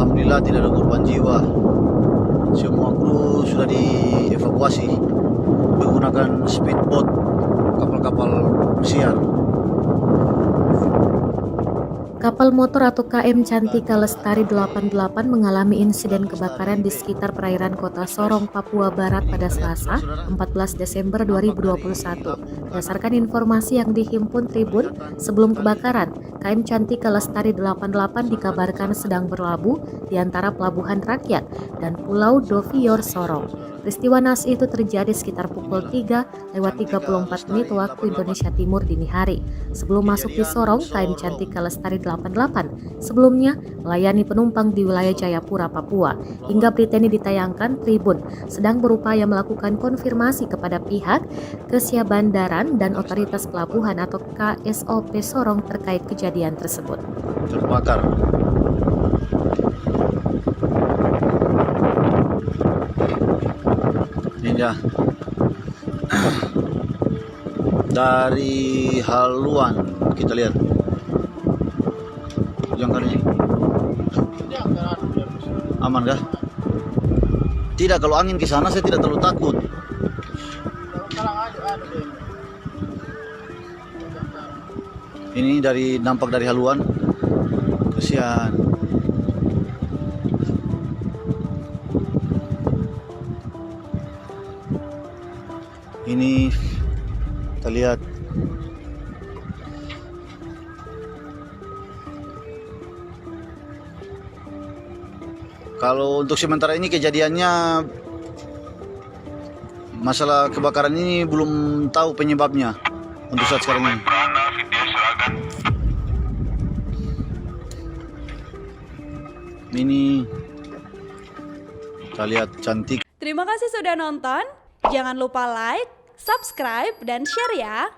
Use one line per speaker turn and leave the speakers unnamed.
Alhamdulillah tidak ada korban jiwa. Semua kru sudah dievakuasi menggunakan speedboat, kapal-kapal pesiar.
Kapal motor atau KM Cantika Lestari 88 mengalami insiden kebakaran di sekitar perairan kota Sorong, Papua Barat pada Selasa, 14 Desember 2021. Berdasarkan informasi yang dihimpun Tribun, sebelum kebakaran, KM Cantika Lestari 88 dikabarkan sedang berlabuh di antara Pelabuhan Rakyat dan Pulau Dovior Sorong. Peristiwa naas itu terjadi sekitar pukul 3:34 waktu Indonesia Timur dini hari. Sebelum masuk di Sorong, KM Cantika Lestari 88 sebelumnya melayani penumpang di wilayah Jayapura, Papua. Hingga berita ini ditayangkan, Tribun sedang berupaya melakukan konfirmasi kepada pihak Kesiabandaran dan Otoritas Pelabuhan atau KSOP Sorong terkait kejadian tersebut.
Terbakar. Ini ya. Dari haluan kita lihat. Jangan ini. Aman kah? Tidak, kalau angin ke sana saya tidak terlalu takut. Ini nampak dari haluan. Kasihan. Ini kita lihat kalau untuk sementara ini kejadiannya, masalah kebakaran ini belum tahu penyebabnya untuk saat sekarang ini. Ini kita lihat cantik.
Terima kasih sudah nonton. Jangan lupa like, subscribe, dan share ya.